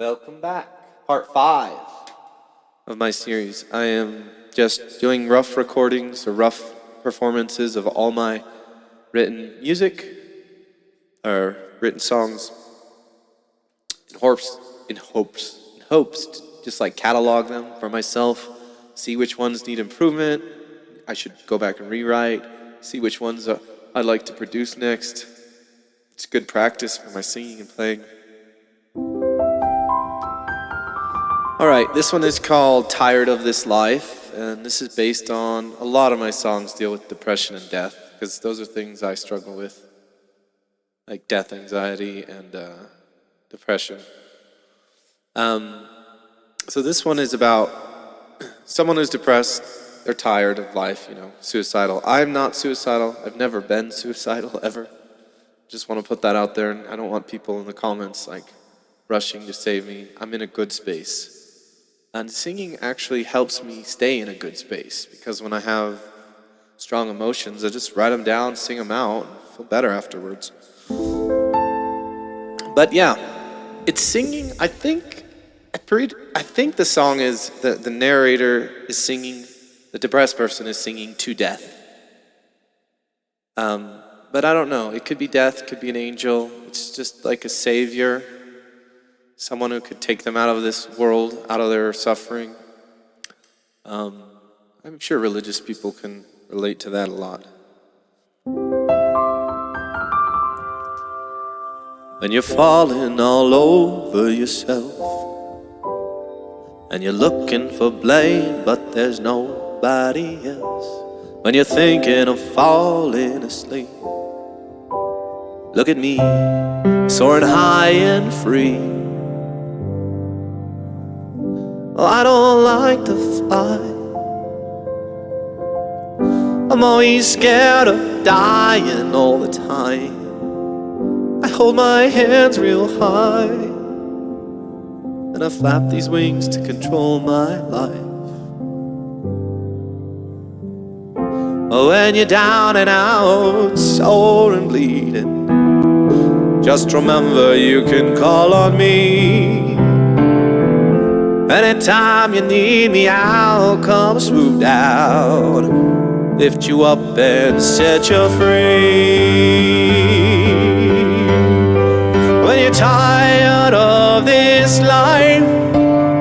Welcome back. Part 5 of my series. I am just doing rough recordings or rough performances of all my written music or written songs in hopes to just like catalog them for myself, see which ones need improvement. I should go back and rewrite, see which ones I'd like to produce next. It's good practice for my singing and playing. Alright, this one is called Tired of This Life, and this is based on a lot of my songs deal with depression and death, because those are things I struggle with, like death anxiety and depression. So this one is about someone who's depressed, they're tired of life, suicidal. I'm not suicidal, I've never been suicidal ever. Just want to put that out there, and I don't want people in the comments like rushing to save me. I'm in a good space. And singing actually helps me stay in a good space, because when I have strong emotions, I just write them down, sing them out, and feel better afterwards. But yeah, it's singing, I think the song is, the narrator is singing, the depressed person is singing to death. But I don't know, it could be death, it could be an angel, it's just like a savior. Someone who could take them out of this world, out of their suffering. I'm sure religious people can relate to that a lot. When you're falling all over yourself, and you're looking for blame, but there's nobody else. When you're thinking of falling asleep, look at me, soaring high and free. I don't like to fly. I'm always scared of dying all the time. I hold my hands real high, and I flap these wings to control my life. Oh, when you're down and out, sore and bleeding, just remember you can call on me. Anytime you need me, I'll come swoop down, lift you up and set you free. When you're tired of this life,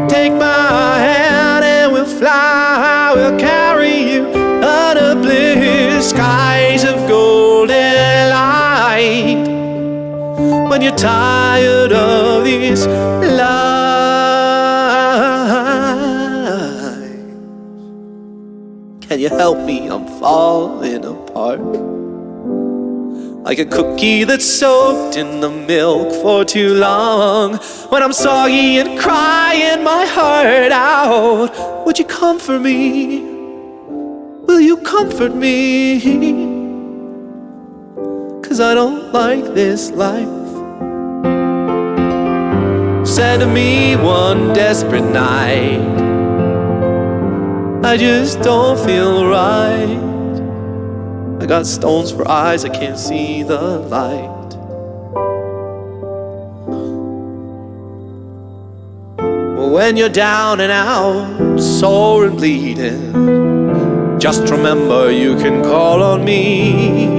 take my hand and we'll fly. We'll carry you under blue skies of golden light. When you're tired of this life, can you help me? I'm falling apart, like a cookie that's soaked in the milk for too long. When I'm soggy and crying my heart out, would you comfort me? Will you comfort me? 'Cause I don't like this life. Said to me one desperate night, I just don't feel right. I got stones for eyes, I can't see the light. Well, when you're down and out, sore and bleeding, just remember you can call on me.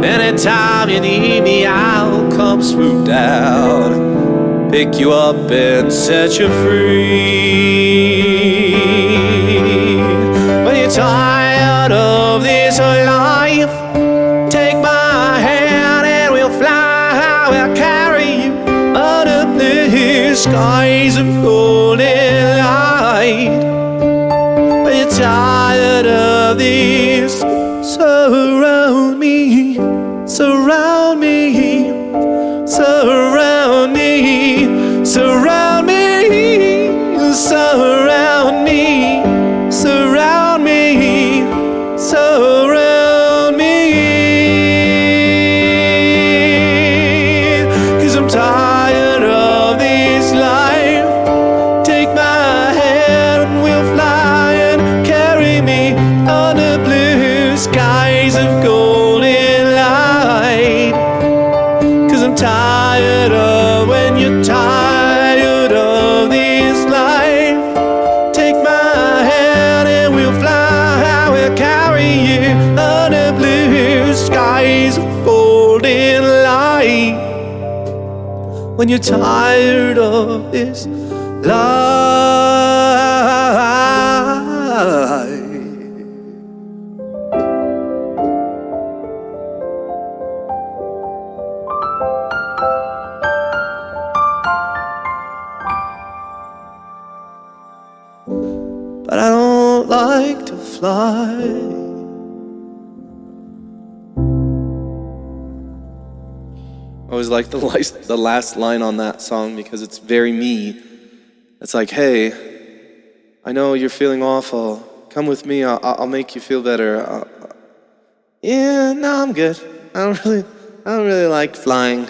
Anytime you need me, I'll come swoop down, pick you up and set you free. When you're tired of this life, take my hand and we'll fly. We'll carry you under blue skies of golden light. When you're tired of this, surround me, surround me, surround me, surround me, surround me, surround me, surround me. 'Cause I'm tired of this life. Take my hand and we'll fly, and carry me under blue skies of golden light. when you're tired of this life. But I don't like to fly. I always like the last line on that song because it's very me. It's like, hey, I know you're feeling awful. Come with me, I'll make you feel better. Yeah, no, I'm good. I don't really like flying.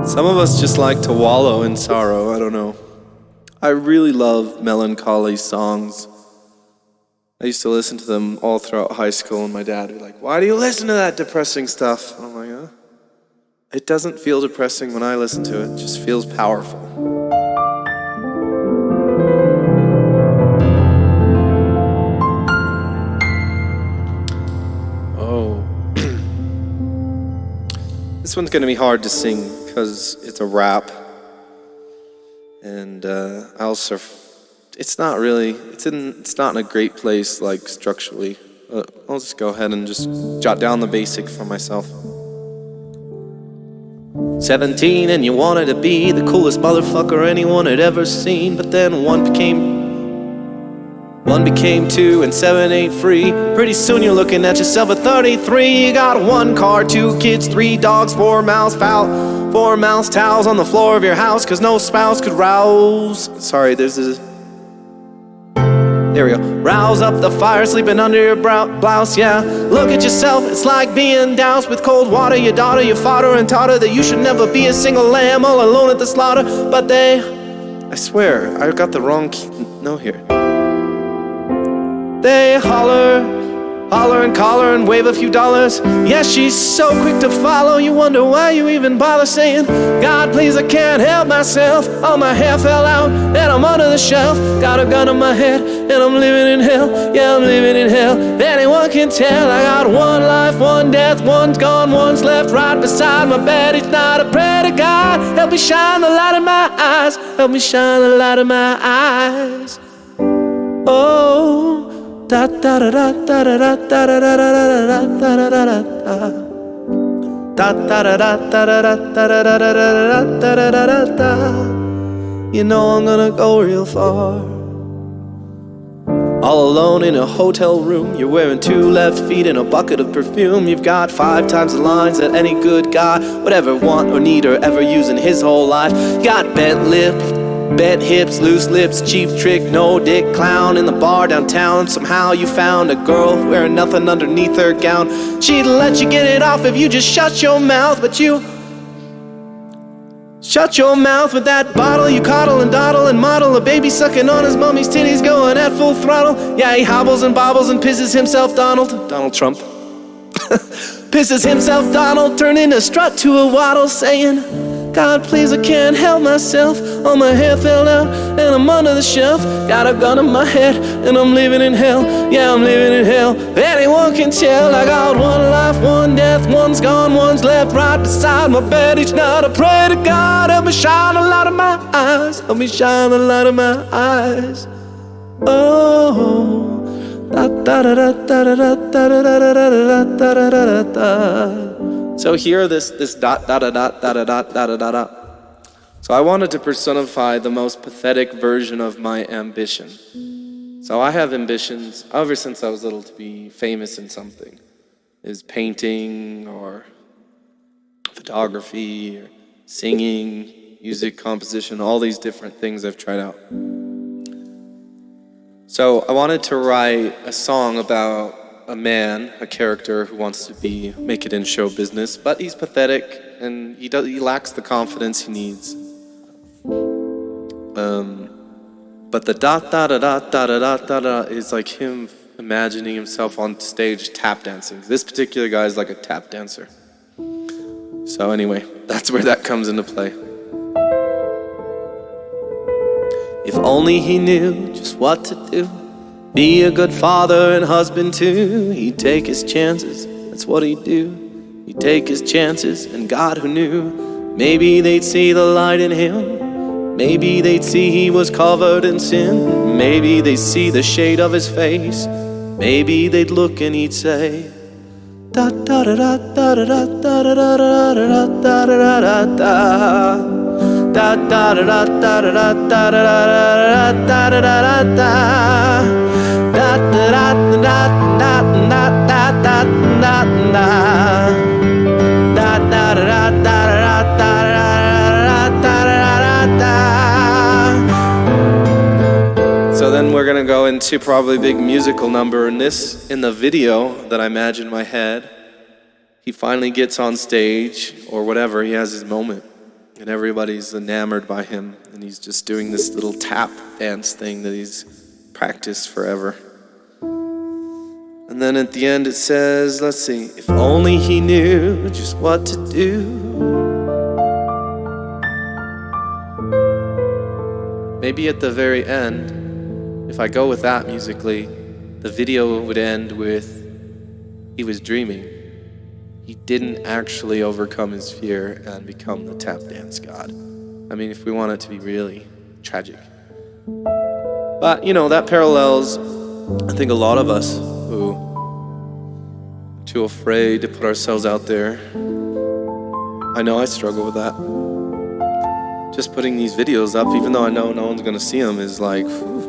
Some of us just like to wallow in sorrow, I don't know. I really love melancholy songs. I used to listen to them all throughout high school, and my dad would be like, why do you listen to that depressing stuff? And I'm like, it doesn't feel depressing when I listen to it. It just feels powerful. Oh. This one's gonna be hard to sing because it's a rap. And it's not in a great place, like structurally. I'll just go ahead and just jot down the basic for myself. 17 and you wanted to be the coolest motherfucker anyone had ever seen, but then one became two and 7 ain't free. Pretty soon you're looking at yourself at 33. You got 1 car, 2 kids, 3 dogs, 4 mouths foul, 4 mouse towels on the floor of your house, cause no spouse could rouse. Sorry, there we go. Rouse up the fire, sleeping under your blouse, yeah. Look at yourself, it's like being doused with cold water. Your daughter, your father, and taught her that you should never be a single lamb all alone at the slaughter. But I swear, I got the wrong note here. They holler and collar and wave a few dollars. Yeah, she's so quick to follow. You wonder why you even bother saying, God, please, I can't help myself. All my hair fell out and I'm under the shelf. Got a gun on my head and I'm living in hell. Yeah, I'm living in hell. Anyone can tell. I got 1 life, 1 death, 1's gone, 1's left right beside my bed. It's not a prayer to God. Help me shine the light in my eyes. Help me shine the light in my eyes. Oh, da da da da da da da da da da da da da da. You know I'm gonna go real far. All alone in a hotel room, you're wearing 2 left feet and a bucket of perfume. You've got 5 times the lines that any good guy would ever want or need or ever use in his whole life. You got bent lips, bent hips, loose lips, cheap trick, no dick clown in the bar downtown. Somehow you found a girl wearing nothing underneath her gown. She'd let you get it off if you just shut your mouth, but you shut your mouth with that bottle. You coddle and dawdle and model a baby sucking on his mommy's titties, going at full throttle. Yeah, he hobbles and bobbles and pisses himself Donald Trump. Pisses himself Donald, turning a strut to a waddle, saying, God, please, I can't help myself. All my hair fell out and I'm under the shelf. Got a gun on my head and I'm living in hell. Yeah, I'm living in hell. Anyone can tell. I got 1 life, 1 death, 1's gone, 1's left right beside my bed. Each night I pray to God, help me shine the light of my eyes. Help me shine the light of my eyes. Oh, da da da da da da da da da da da da. So here, this dot dot dot dot dot dot dot dot. So I wanted to personify the most pathetic version of my ambition. So I have ambitions ever since I was little to be famous in something. Is painting or photography or singing, music composition, all these different things I've tried out. So I wanted to write a song about a man, a character who wants to make it in show business, but he's pathetic and he lacks the confidence he needs. But the dot dot dot dot dot dot dot is like him imagining himself on stage tap dancing. This particular guy is like a tap dancer. So anyway, that's where that comes into play. If only he knew just what to do, be a good father and husband too. He'd take his chances, that's what he'd do. He'd take his chances, and God who knew, maybe they'd see the light in him. Maybe they'd see he was covered in sin. Maybe they'd see the shade of his face. Maybe they'd look and he'd say, da da da da da da da da da da da da da da da. Da da da da da da da da da da da da da da. Da da da da da da da da da da. Da da da da da da da da. So then we're gonna go into probably a big musical number. In the video that I imagine in my head, he finally gets on stage or whatever. He has his moment. And everybody's enamored by him, and he's just doing this little tap dance thing that he's practiced forever. And then at the end it says, let's see, if only he knew just what to do. Maybe at the very end, if I go with that musically, the video would end with, he was dreaming. He didn't actually overcome his fear and become the tap dance god. I mean, if we want it to be really tragic. But, you know, that parallels, I think, a lot of us who are too afraid to put ourselves out there. I know I struggle with that. Just putting these videos up, even though I know no one's gonna see them, is like, whew.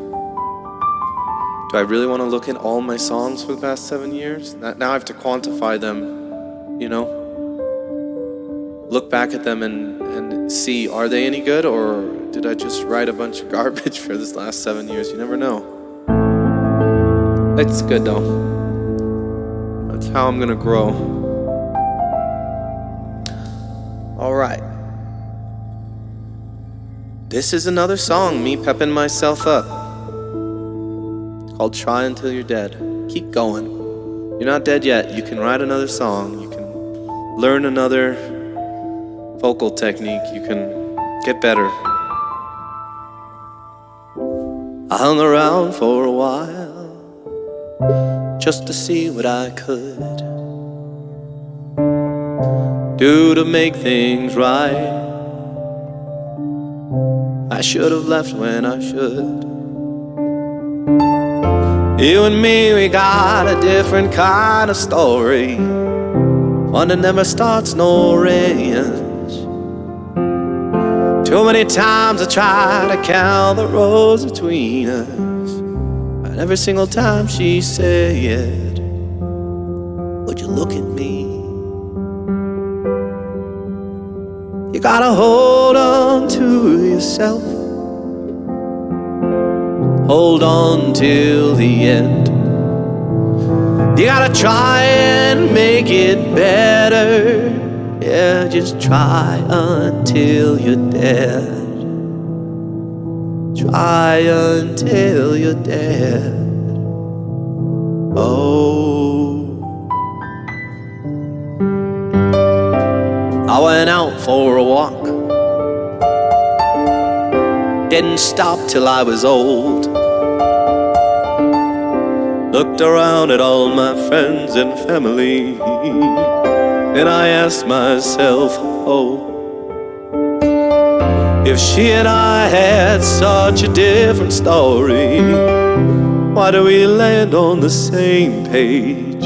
Do I really want to look at all my songs for the past 7 years? Now I have to quantify them. You know, look back at them and see, are they any good, or did I just write a bunch of garbage for this last 7 years? You never know. It's good though. That's how I'm gonna grow. All right. This is another song, me pepping myself up. It's called Try Until You're Dead. Keep going. You're not dead yet. You can write another song. You can learn another vocal technique. You can get better. I hung around for a while just to see what I could do to make things right. I should have left when I should. You and me, we got a different kind of story, one that never starts nor ends. Too many times I try to count the roads between us, and every single time she said, would you look at me? You gotta hold on to yourself. Hold on till the end. You gotta try and make it better. Yeah, just try until you're dead. Try until you're dead. Oh, I went out for a walk. Didn't stop till I was old. Looked around at all my friends and family, and I asked myself, oh, if she and I had such a different story, why do we land on the same page?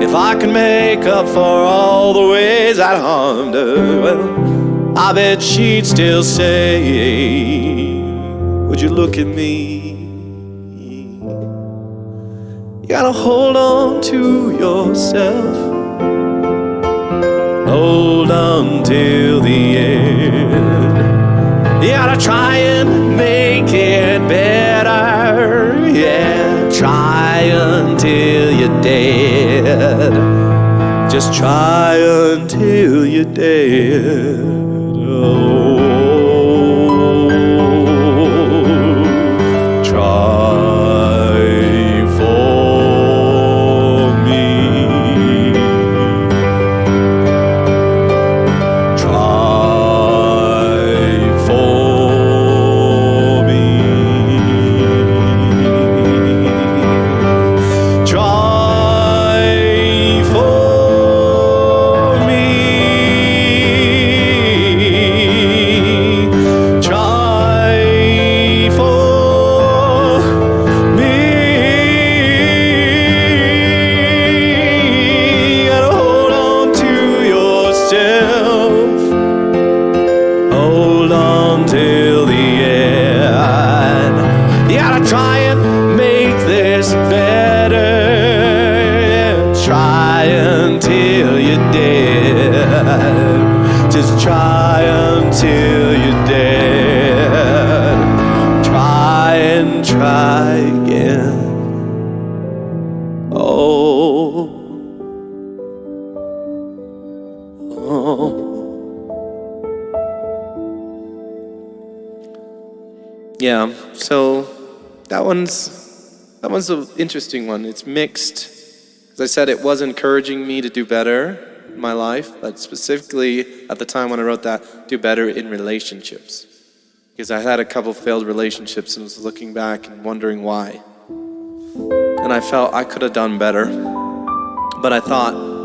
If I can make up for all the ways I harmed her, well, I bet she'd still say, would you look at me? You gotta hold on to yourself. Hold on till the end. You gotta try and make it better. Yeah, try until you're dead. Just try until you're dead. Oh. Yeah, so that one's an interesting one. It's mixed. As I said, it was encouraging me to do better in my life, but specifically at the time when I wrote that, do better in relationships. Because I had a couple failed relationships and was looking back and wondering why. And I felt I could have done better, but I thought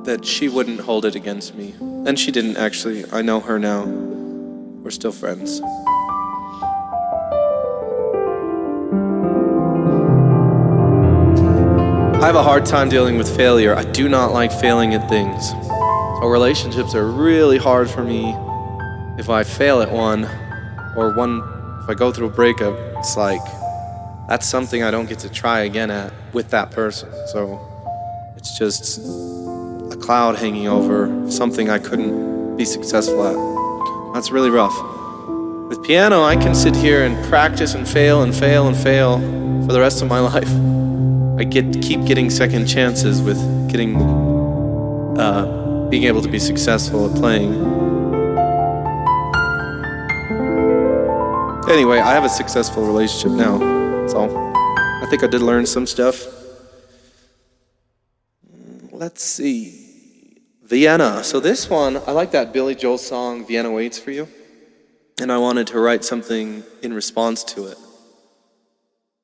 that she wouldn't hold it against me. And she didn't actually. I know her now. We're still friends. I have a hard time dealing with failure. I do not like failing at things. So relationships are really hard for me. If I fail at one, if I go through a breakup, it's like, that's something I don't get to try again at with that person. So it's just a cloud hanging over something I couldn't be successful at. That's really rough. With piano, I can sit here and practice and fail and fail and fail for the rest of my life. I keep getting second chances with being able to be successful at playing. Anyway, I have a successful relationship now, so I think I did learn some stuff. Let's see. Vienna. So this one, I like that Billy Joel song, Vienna Waits for You. And I wanted to write something in response to it.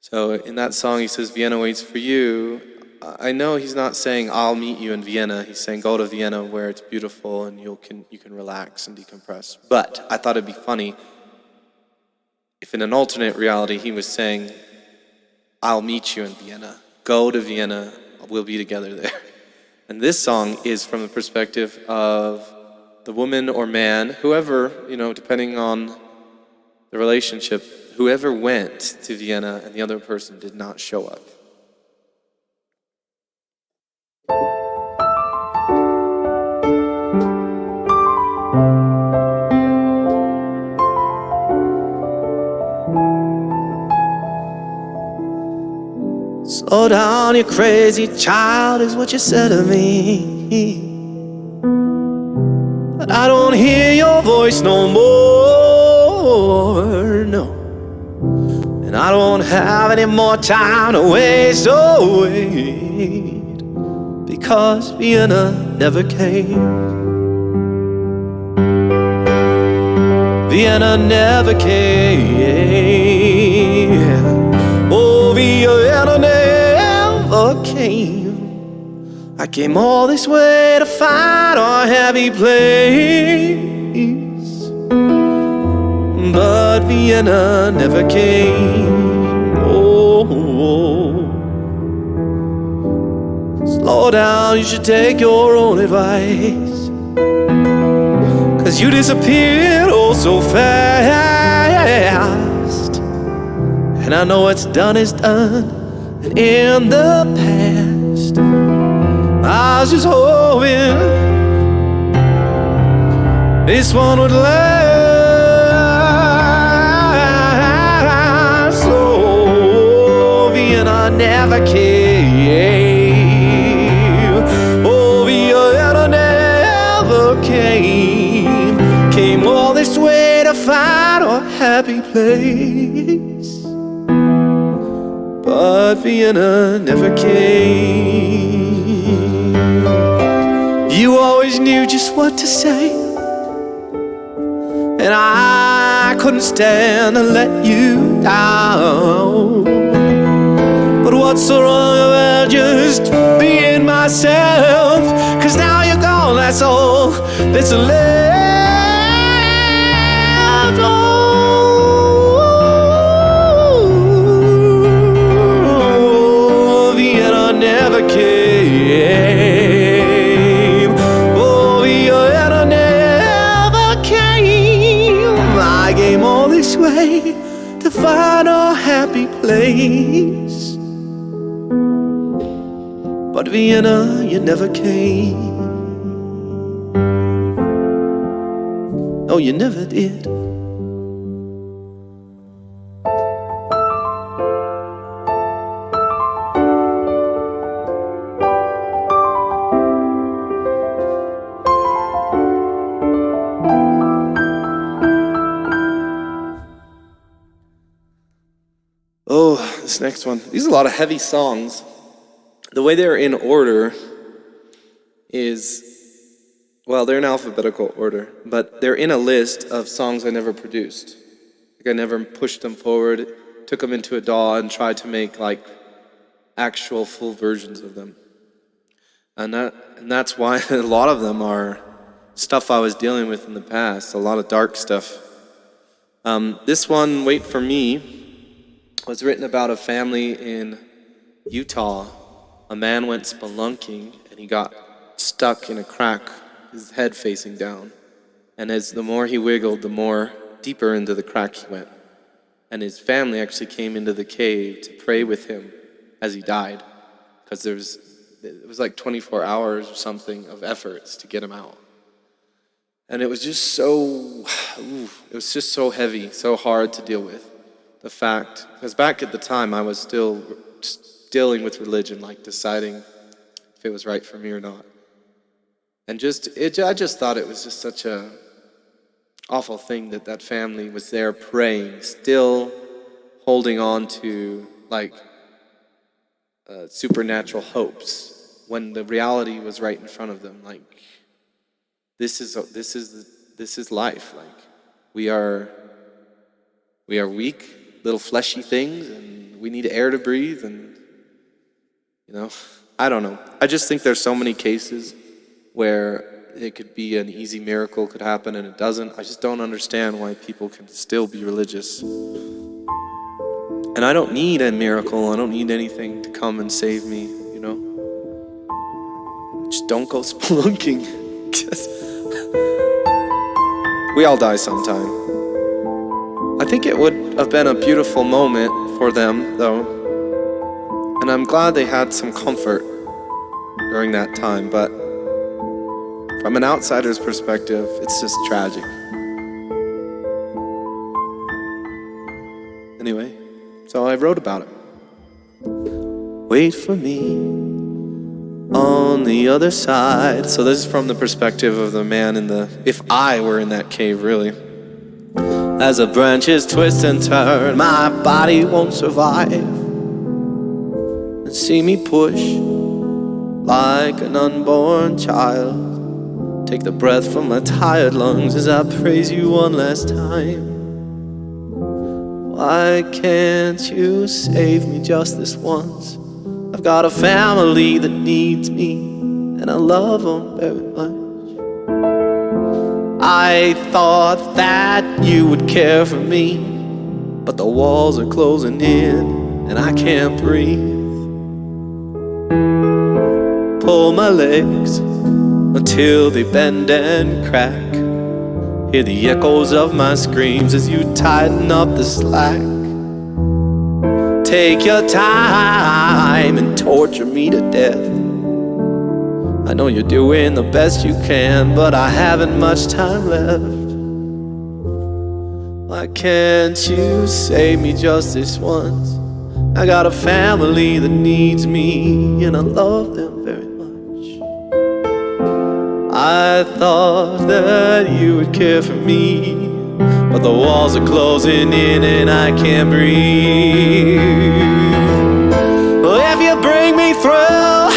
So in that song, he says, Vienna waits for you. I know he's not saying, I'll meet you in Vienna. He's saying, go to Vienna where it's beautiful and you can relax and decompress. But I thought it'd be funny if in an alternate reality, he was saying, I'll meet you in Vienna. Go to Vienna. We'll be together there. And this song is from the perspective of the woman or man, whoever, depending on the relationship, whoever went to Vienna and the other person did not show up. Slow down, you crazy child, is what you said to me. But I don't hear your voice no more, no. And I don't have any more time to waste, so wait, because Vienna never came. Vienna never came. Oh, Vienna never came. I came all this way to find a happy place, but Vienna never came. Oh, slow down, you should take your own advice, 'cause you disappeared oh so fast. And I know what's done is done, and in the past I was just hoping this one would last. Oh, Vienna never came. Oh, Vienna never came. Came all this way to find a happy place, but Vienna never came. You always knew just what to say, and I couldn't stand to let you down. But what's so wrong about just being myself? 'Cause now you're gone, that's all that's left. Oh, Vienna never came. Oh, Vienna never came. I came all this way to find a happy place, but Vienna, you never came. No, you never did. this next one. These are a lot of heavy songs. The way they're in order is, well, they're in alphabetical order, but they're in a list of songs I never produced. Like I never pushed them forward, took them into a DAW and tried to make like actual full versions of them. And that's why a lot of them are stuff I was dealing with in the past, a lot of dark stuff. This one, Wait For Me, was written about a family in Utah. A man went spelunking and he got stuck in a crack, his head facing down. And as the more he wiggled, the more deeper into the crack he went. And his family actually came into the cave to pray with him as he died, because it was like 24 hours or something of efforts to get him out. And it was just so heavy, so hard to deal with. The fact, because back at the time I was still dealing with religion, like deciding if it was right for me or not. And I just thought it was just such a awful thing that family was there praying, still holding on to like supernatural hopes when the reality was right in front of them. Like this is life. Like we are weak, little fleshy things, and we need air to breathe. And I don't know. I just think there's so many cases where it could be an easy miracle could happen and it doesn't. I just don't understand why people can still be religious. And I don't need a miracle. I don't need anything to come and save me, Just don't go spelunking. We all die sometime. I think it would have been a beautiful moment for them, though. And I'm glad they had some comfort during that time, but from an outsider's perspective, it's just tragic. Anyway, so I wrote about it. Wait for me on the other side. So this is from the perspective of the man if I were in that cave, really. As the branches twist and turn, my body won't survive. And see me push like an unborn child. Take the breath from my tired lungs as I praise you one last time. Why can't you save me just this once? I've got a family that needs me, and I love them very much. I thought that you would care for me, but the walls are closing in, and I can't breathe. Pull my legs until they bend and crack. Hear the echoes of my screams as you tighten up the slack. Take your time and torture me to death. I know you're doing the best you can, but I haven't much time left. Why can't you save me just this once? I got a family that needs me, and I love them very much. I thought that you would care for me, but the walls are closing in and I can't breathe. Well, if you bring me through,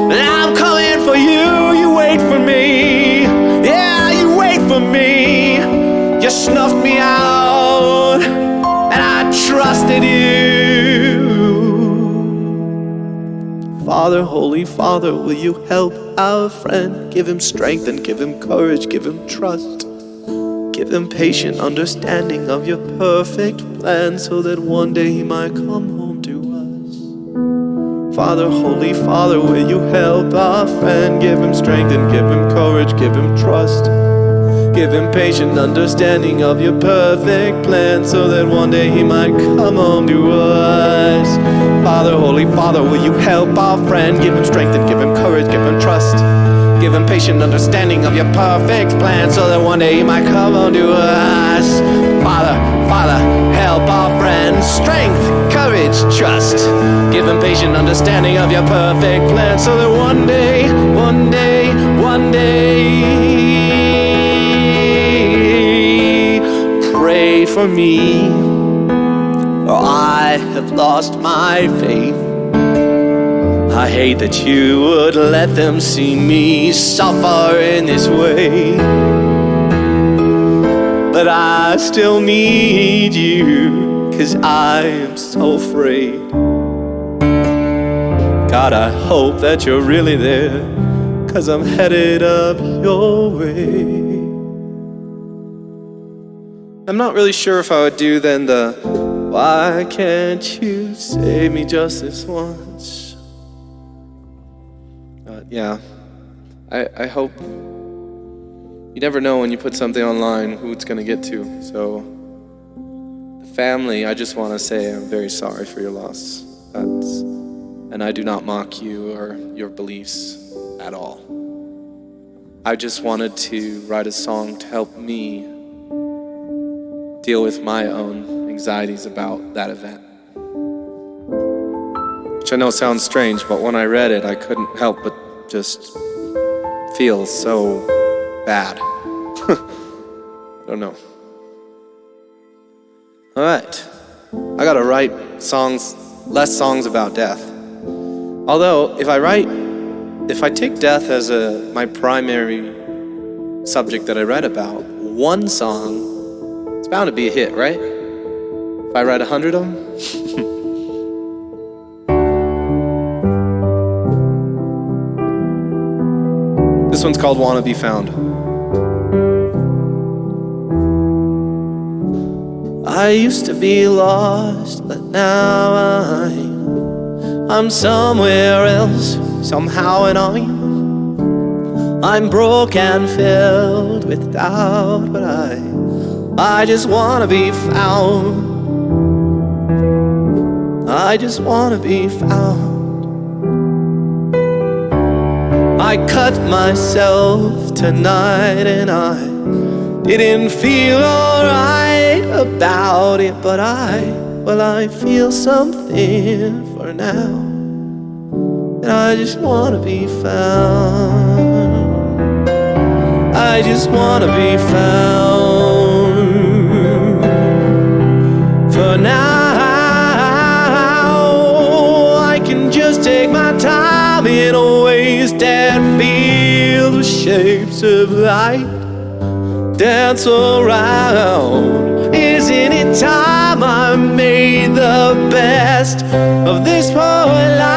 then I'm coming for you. You wait for me. Yeah, you wait for me. You snuffed me out, and I trusted you. Father, Holy Father, will you help our friend? Give him strength and give him courage, give him trust. Give him patient understanding of your perfect plan, so that one day he might come home to us. Father, Holy Father, will you help our friend? Give him strength and give him courage, give him trust. Give him patient understanding of your perfect plan, so that one day he might come home to us. Father, Holy Father, will you help our friend? Give him strength and give him courage, give him trust. Give him patient understanding of your perfect plan, so that one day he might come home to us. Father, Father, help our friend. Strength, courage, trust. Give him patient understanding of your perfect plan, so that one day, pray for me, or I have lost my faith. I hate that you would let them see me suffer in this way. But I still need you, 'cause I am so afraid. God, I hope that you're really there, 'cause I'm headed up your way. I'm not really sure if I would do then the "Why can't you save me just this once?" Yeah, I hope. You never know when you put something online who it's gonna get to. So, the family, I just want to say I'm very sorry for your loss. And I do not mock you or your beliefs at all. I just wanted to write a song to help me deal with my own anxieties about that event. Which I know sounds strange, but when I read it, I couldn't help but just feel so bad. I don't know. All right, I gotta write less songs about death. Although, if I take death as my primary subject that I write about, one song, it's bound to be a hit, right? If I write 100 of them? This one's called Wanna Be Found. I used to be lost, but now I'm somewhere else, somehow, and I'm broke and filled with doubt, but I just wanna be found. I just wanna be found. I cut myself tonight and I didn't feel alright about it, but I feel something for now. And I just wanna be found. I just wanna be found. For now, I can just take my time in a waste and feel the shapes of light dance around. Isn't it time I made the best of this poor life?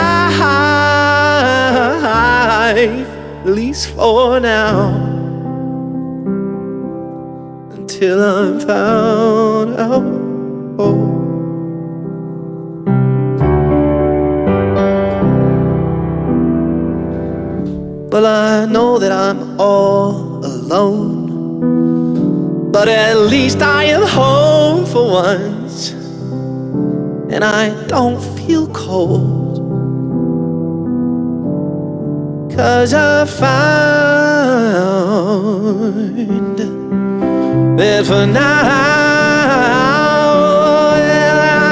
At least for now, until I'm found out. Well, I know that I'm all alone, but at least I am home for once, and I don't feel cold, 'cause I found that for now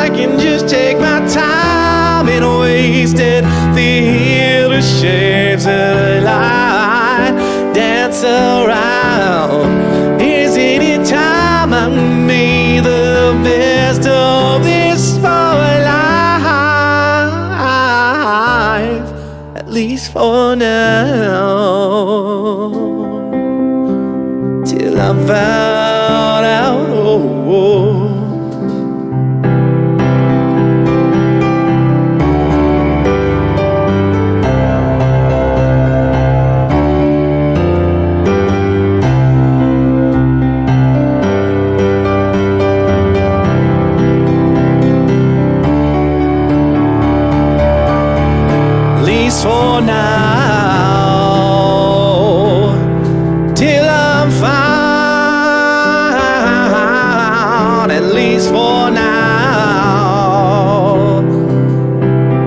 I can just take my time and waste it, feel the shapes of light dance around. Isn't it time I made the best of this poor life? At least for now, till I'm found out. For now, till I'm found. At least for now,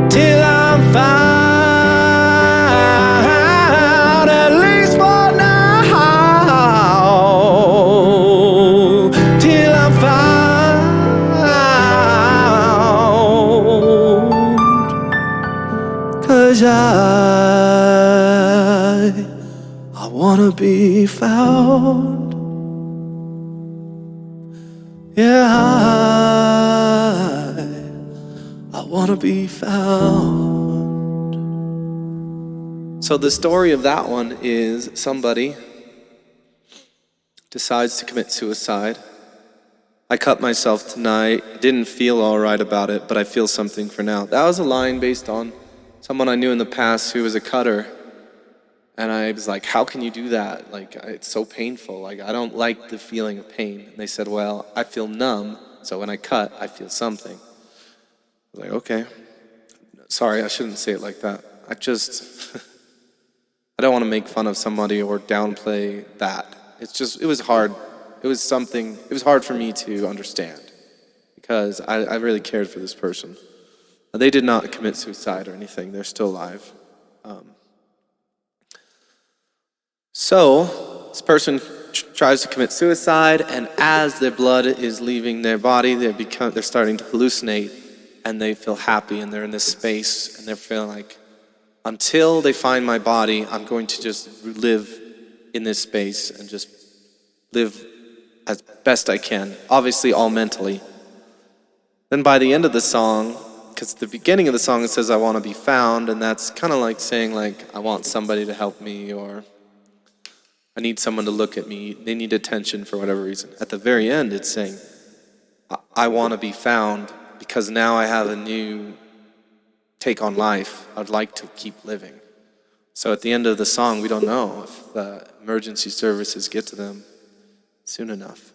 till I'm found. At least for now, till I'm found. 'Cause I wanna be found. Yeah, wanna be found. So the story of that one is somebody decides to commit suicide. I cut myself tonight, didn't feel all right about it, but I feel something for now. That was a line based on someone I knew in the past who was a cutter. And I was like, how can you do that? Like, it's so painful. Like, I don't like the feeling of pain. And they said, well, I feel numb, so when I cut, I feel something. I was like, okay. Sorry, I shouldn't say it like that. I don't want to make fun of somebody or downplay that. It was hard. It was hard for me to understand because I really cared for this person. They did not commit suicide or anything. They're still alive. So this person tries to commit suicide, and as their blood is leaving their body, they're starting to hallucinate, and they feel happy, and they're in this space, and they're feeling like, until they find my body, I'm going to just live in this space and just live as best I can, obviously all mentally. Then by the end of the song, because at the beginning of the song it says I want to be found, and that's kind of like saying like I want somebody to help me, or I need someone to look at me. They need attention for whatever reason. At the very end, it's saying, I want to be found because now I have a new take on life. I'd like to keep living. So at the end of the song, we don't know if the emergency services get to them soon enough.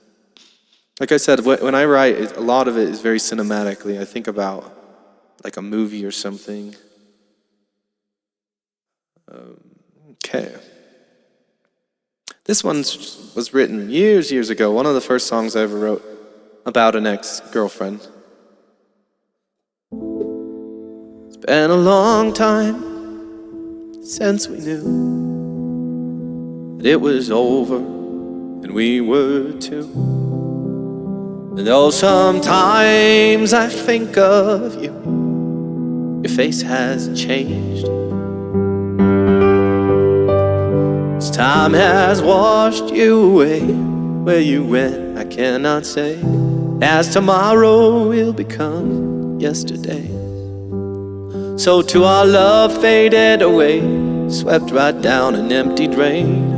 Like I said, when I write, a lot of it is very cinematically. I think about like a movie or something. Okay. This one was written years ago. One of the first songs I ever wrote about an ex-girlfriend. It's been a long time since we knew that it was over and we were two. And though sometimes I think of you, your face has changed. Time has washed you away. Where you went, I cannot say. As tomorrow will become yesterday. So to our love faded away, swept right down an empty drain.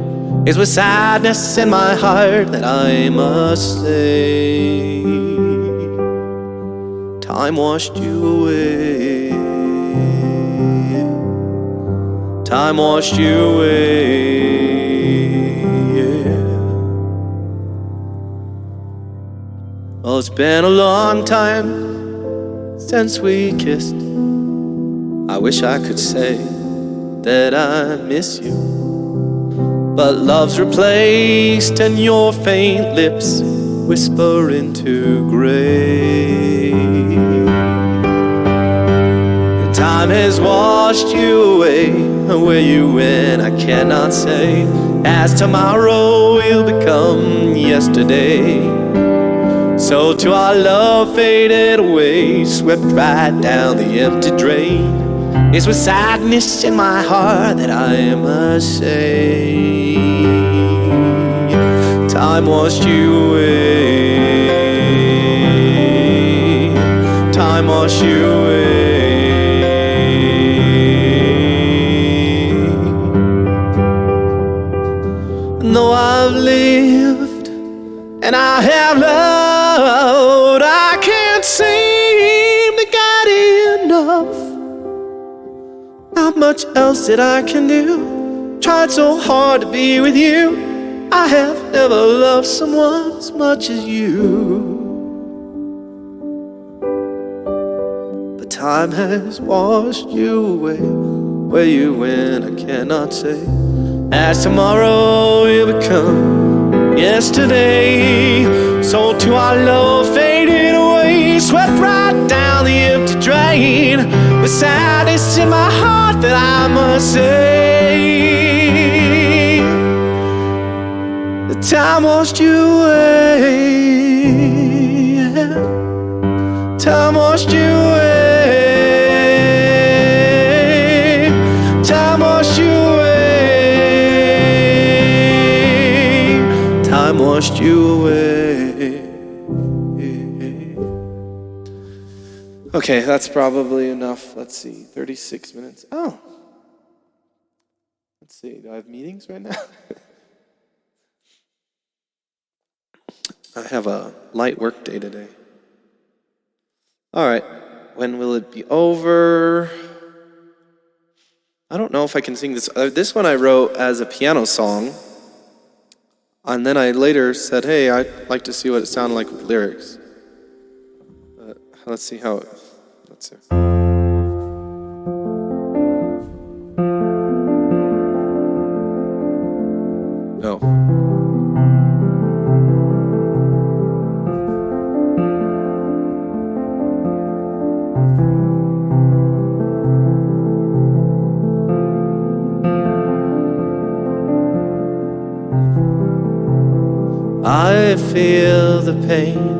It's with sadness in my heart that I must say, time washed you away. Time washed you away. Well, it's been a long time since we kissed. I wish I could say that I miss you, but love's replaced and your faint lips whisper into gray. And time has washed you away. Where you went, I cannot say. As tomorrow will become yesterday. So to our love faded away, swept right down the empty drain. It's with sadness in my heart that I must say, time washed you away. Time washed you away. And though I've lived and I have loved, I can't seem to get enough. Not much else that I can do. Tried so hard to be with you. I have never loved someone as much as you. But time has washed you away. Where you went, I cannot say. As tomorrow will become yesterday. So to our love faded away, swept right down the empty drain. With sadness in my heart that I must say, the time washed you away. Time washed you away. Time washed you away. Time washed you away. Okay, that's probably enough. Let's see, 36 minutes. Oh. Let's see, do I have meetings right now? I have a light work day today. All right, when will it be over? I don't know if I can sing this. This one I wrote as a piano song. And then I later said, hey, I'd like to see what it sounded like with lyrics. Let's see how it... Let's see. No. I feel the pain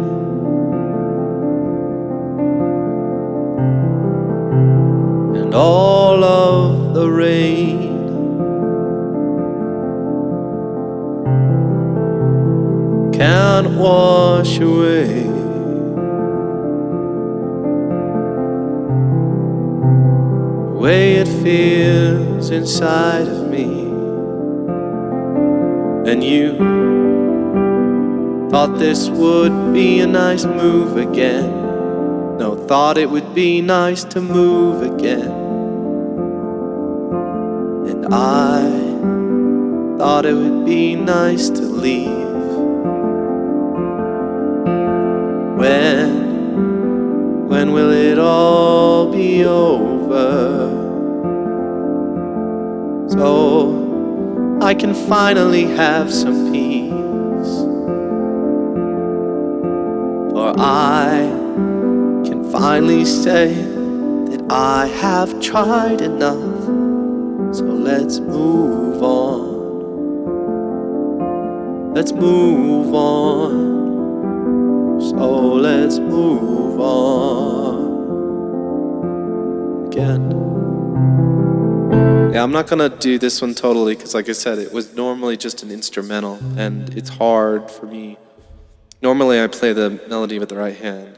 and all of the rain can't wash away the way it feels inside of me. And you thought this would be a nice move again. No, thought it would be nice to move again. And I thought it would be nice to leave. When will it all be over? So I can finally have some peace. For I can finally say that I have tried enough. So let's move on. Let's move on. So let's move on again. Yeah, I'm not gonna do this one totally because, like I said, it was normally just an instrumental and it's hard for me. Normally I play the melody with the right hand.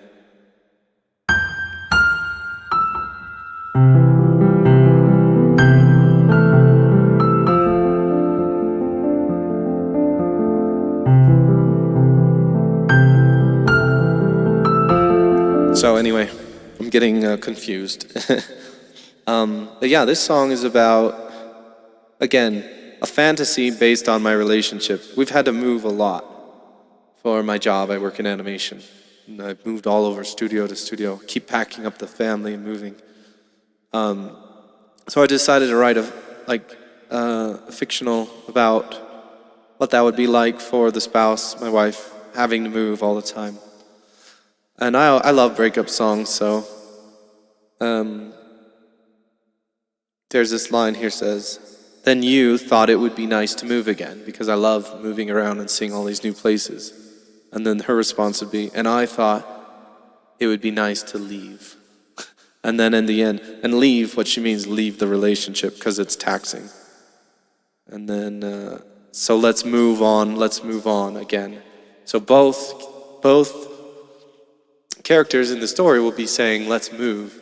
So anyway, I'm getting confused. But yeah, this song is about, again, a fantasy based on my relationship. We've had to move a lot. For my job, I work in animation. And I've moved all over studio to studio, keep packing up the family and moving. So I decided to write a fictional about what that would be like for the spouse, my wife, having to move all the time. And I love breakup songs, so there's this line here says, then you thought it would be nice to move again, because I love moving around and seeing all these new places. And then her response would be, and I thought it would be nice to leave. And then in the end, and leave, what she means, leave the relationship, because it's taxing. And then, so let's move on again. So both characters in the story will be saying, let's move.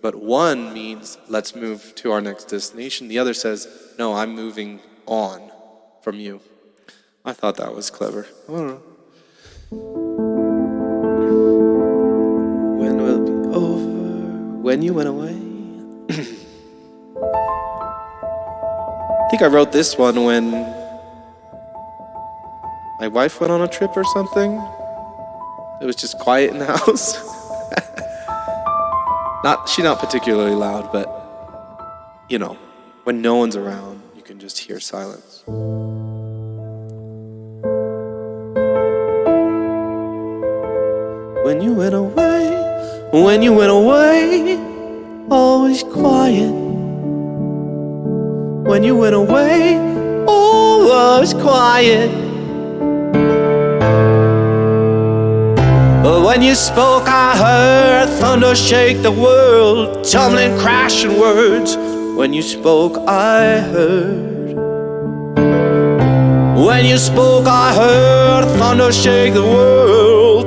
But one means, let's move to our next destination. The other says, no, I'm moving on from you. I thought that was clever. I don't know. When will it be over? When you went away? I think I wrote this one when my wife went on a trip or something. It was just quiet in the house. She's not particularly loud, but you know, when no one's around, you can just hear silence. When you went away, always quiet. When you went away, always quiet. But when you spoke, I heard thunder shake the world, tumbling, crashing words. When you spoke, I heard. When you spoke, I heard thunder shake the world,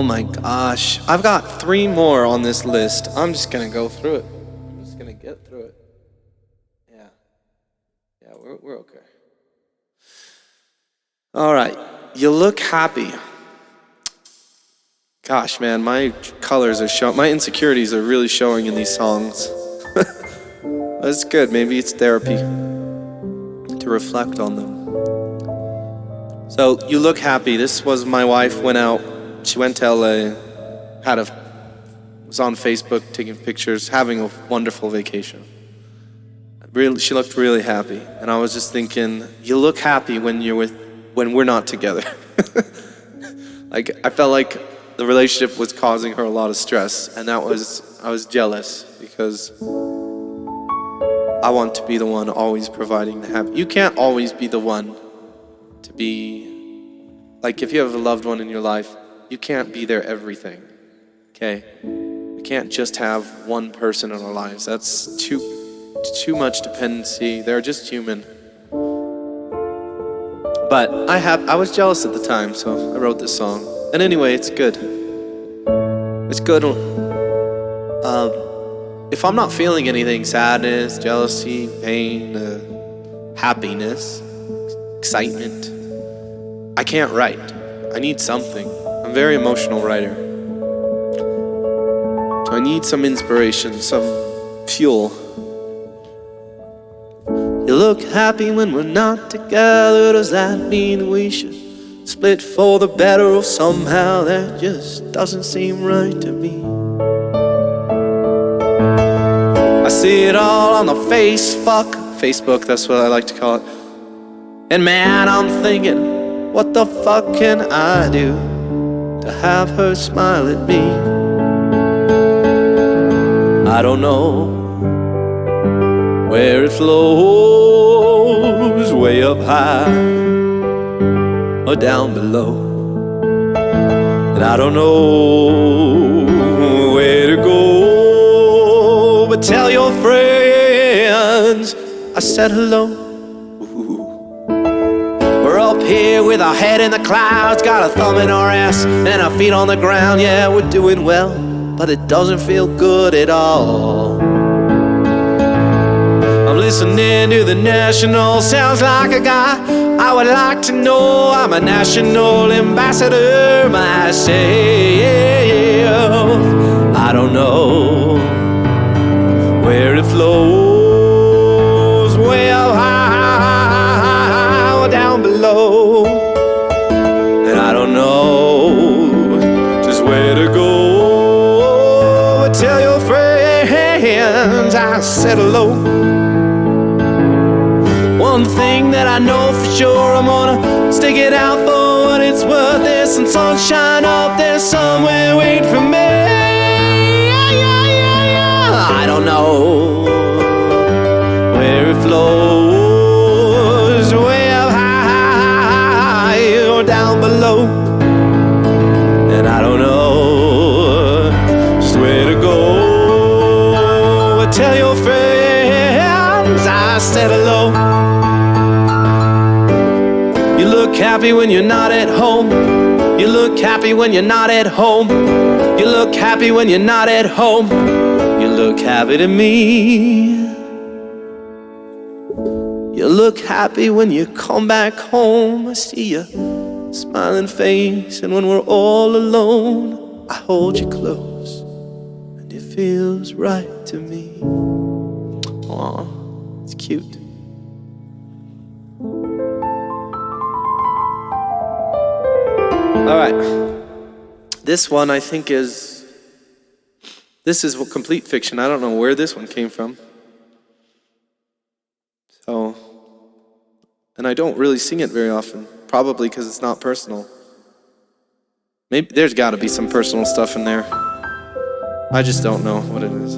Oh my gosh. I've got 3 more on this list. I'm just gonna go through it. I'm just gonna get through it. Yeah. Yeah, we're okay. All right. You look happy. Gosh, man, my colors are showing. My insecurities are really showing in these songs. That's good. Maybe it's therapy to reflect on them. So, you look happy. This was my wife went out. She went to LA, was on Facebook taking pictures, having a wonderful vacation. She looked really happy. And I was just thinking, you look happy when we're not together. Like, I felt like the relationship was causing her a lot of stress, and I was jealous because I want to be the one always providing the happy. You can't always be the one to be, like, if you have a loved one in your life, you can't be their everything, okay? We can't just have one person in our lives. That's too much dependency. They're just human. But I was jealous at the time, so I wrote this song. And anyway, it's good. It's good. If I'm not feeling anything, sadness, jealousy, pain, happiness, excitement, I can't write. I need something. I'm a very emotional writer. So I need some inspiration, some fuel. You look happy when we're not together. Does that mean we should split for the better? Or somehow that just doesn't seem right to me. I see it all on the Facebook, that's what I like to call it. And man, I'm thinking, what the fuck can I do to have her smile at me? I don't know where it flows, way up high or down below. And I don't know where to go, but tell your friends I said hello. We're up here with our head in the clouds, got a thumb in our ass and our feet on the ground. Yeah, we're doing well, but it doesn't feel good at all. I'm listening to the National, sounds like a guy I would like to know. I'm a national ambassador myself. I don't know where it flows, way up high or down below. And I don't know just where to go. But tell your friends I said hello. One thing that I know for sure, I'm gonna stick it out for what it's worth. There's some sunshine up there somewhere waiting for me. I don't know where it flows, way up high or down below. And I don't know just where to go. But tell your friends I said hello. You look happy when you're not at home. You look happy when you're not at home. You look happy when you're not at home. You look happy to me. You look happy when you come back home. I see your smiling face, and when we're all alone, I hold you close, and it feels right to me. Aw, it's cute. All right, this one I think this is complete fiction. I don't know where this one came from. So, and I don't really sing it very often, probably because it's not personal. Maybe there's got to be some personal stuff in there. I just don't know what it is.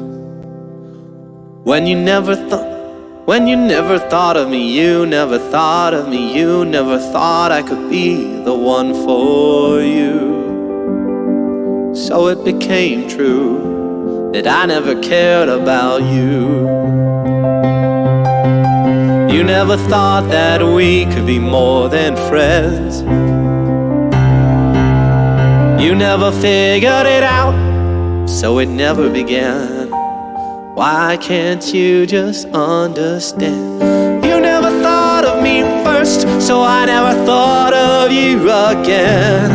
When you never thought of me, you never thought of me, you never thought I could be the one for you. So it became true that I never cared about you. You never thought that we could be more than friends. You never figured it out, so it never began. Why can't you just understand? You never thought of me first, so I never thought of you again.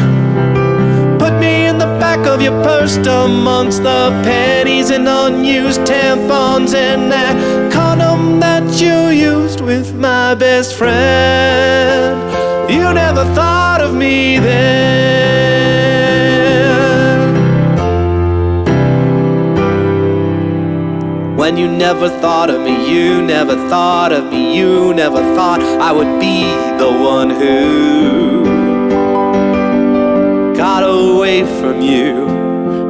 Put me in the back of your purse amongst the pennies and unused tampons and that condom that you used with my best friend. You never thought of me then. When you never thought of me, you never thought of me, you never thought I would be the one who got away from you,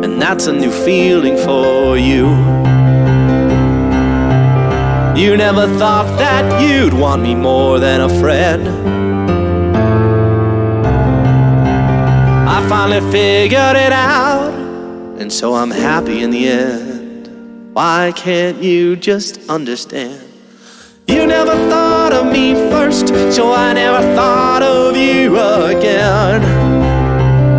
and that's a new feeling for you. You never thought that you'd want me more than a friend. I finally figured it out, and so I'm happy in the end. Why can't you just understand? You never thought of me first, so I never thought of you again.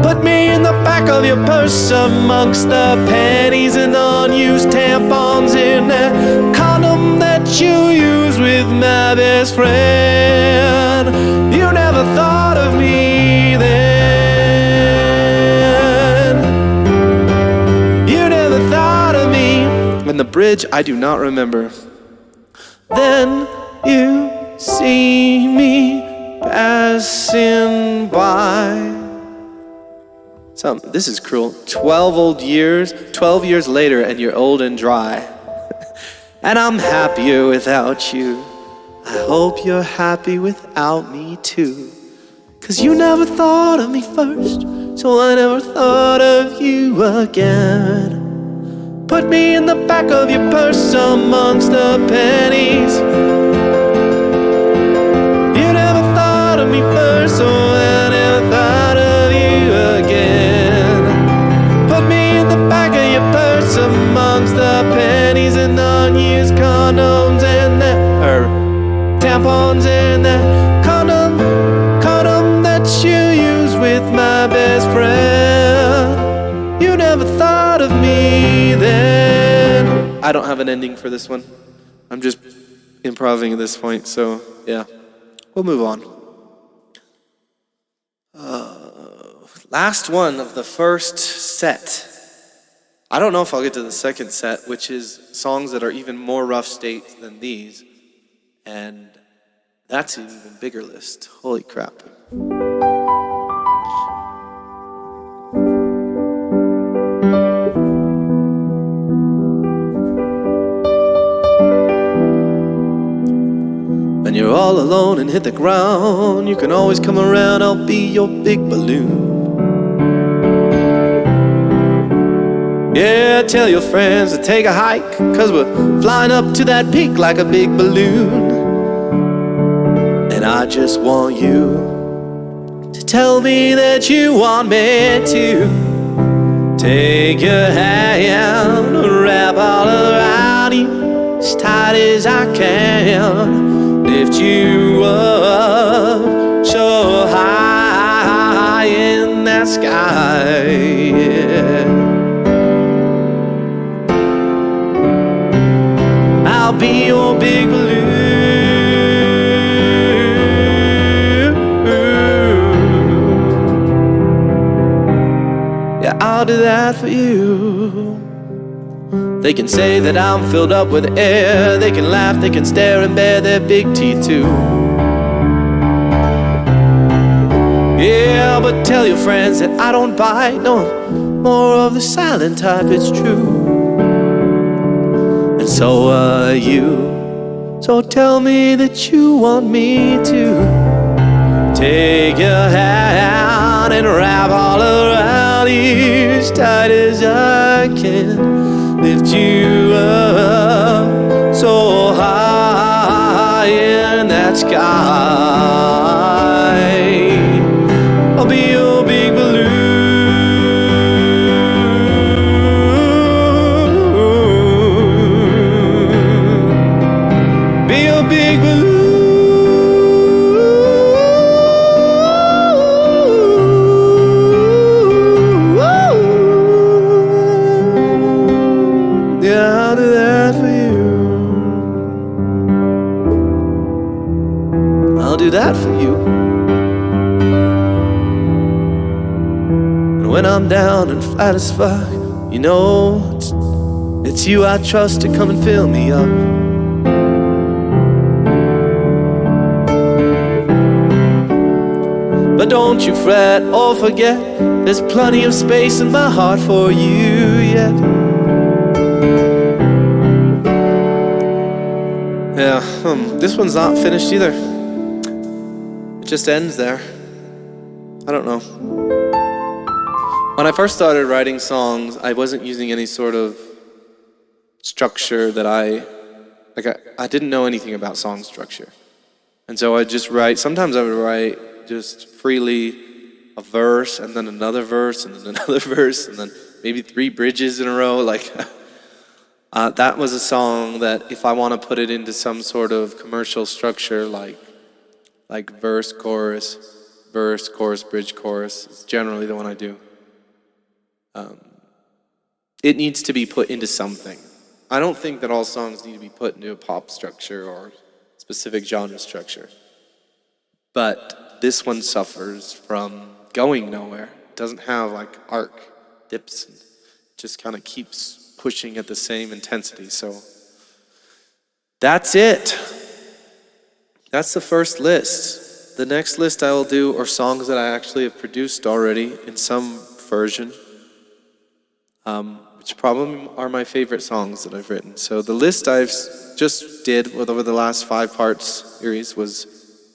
Put me in the back of your purse amongst the pennies and unused tampons in that condom that you use with my best friend. You never thought of me then. You never thought of me. And the bridge I do not remember. Then you see me passing by. This is cruel. 12 years later, and you're old and dry. And I'm happier without you. I hope you're happy without me too. 'Cause you never thought of me first, so I never thought of you again. Put me in the back of your purse amongst the pennies. You never thought of me first, so I never thought of you again. Put me in the back of your purse amongst the pennies and unused condoms and that, tampons and that condom that you use with my best friend. You never thought of me then. I don't have an ending for this one. I'm just improvising at this point, so yeah. We'll move on. Last one of the first set. I don't know if I'll get to the second set, which is songs that are even more rough state than these. And that's an even bigger list. Holy crap. When you're all alone and hit the ground, you can always come around, I'll be your big balloon. Yeah, tell your friends to take a hike, 'cause we're flying up to that peak like a big balloon. And I just want you to tell me that you want me to take your hand and wrap all around you as tight as I can. Lift you up so high in that sky, yeah. I'll be your big balloon. Yeah, I'll do that for you. They can say that I'm filled up with air. They can laugh, they can stare and bare their big teeth too. Yeah, but tell your friends that I don't bite. No, I'm more of the silent type, it's true. And so are you. So tell me that you want me to take your hand and wrap all around you as tight as I can. Lift you up so high in that sky. I'll be your big balloon. Be your big balloon. do that for you. And when I'm down and flat as fuck, you know it's you I trust to come and fill me up. But don't you fret or forget, there's plenty of space in my heart for you yet. Yeah, this one's not finished either. It just ends there. I don't know. When I first started writing songs, I wasn't using any sort of structure that I didn't know anything about song structure. And so I'd just write, sometimes I would write just freely a verse and then another verse and then another verse and then maybe 3 bridges in a row. Like that was a song that if I want to put it into some sort of commercial structure like verse, chorus, bridge, chorus, it's generally the one I do. It needs to be put into something. I don't think that all songs need to be put into a pop structure or specific genre structure. But this one suffers from going nowhere. It doesn't have like arc, dips, and just kind of keeps pushing at the same intensity. So that's it. That's the first list. The next list I will do are songs that I actually have produced already in some version, which probably are my favorite songs that I've written. So the list I've just did over the last 5 parts series was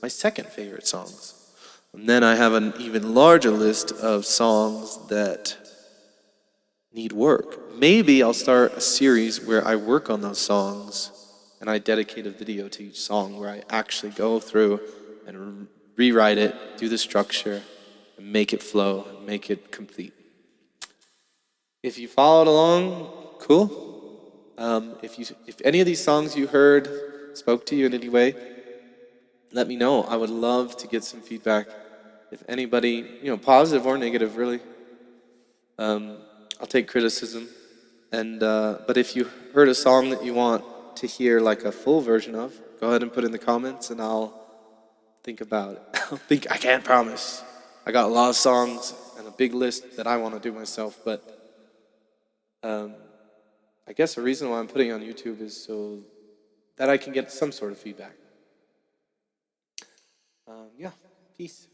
my second favorite songs. And then I have an even larger list of songs that need work. Maybe I'll start a series where I work on those songs and I dedicate a video to each song where I actually go through and rewrite it, do the structure, and make it flow, and make it complete. If you followed along, cool. If any of these songs you heard spoke to you in any way, let me know. I would love to get some feedback. If anybody, positive or negative, really. I'll take criticism. And but if you heard a song that you want to hear like a full version of, go ahead and put it in the comments, and I'll think about it. I can't promise. I got a lot of songs and a big list that I want to do myself, but I guess the reason why I'm putting it on YouTube is so that I can get some sort of feedback. Yeah, peace.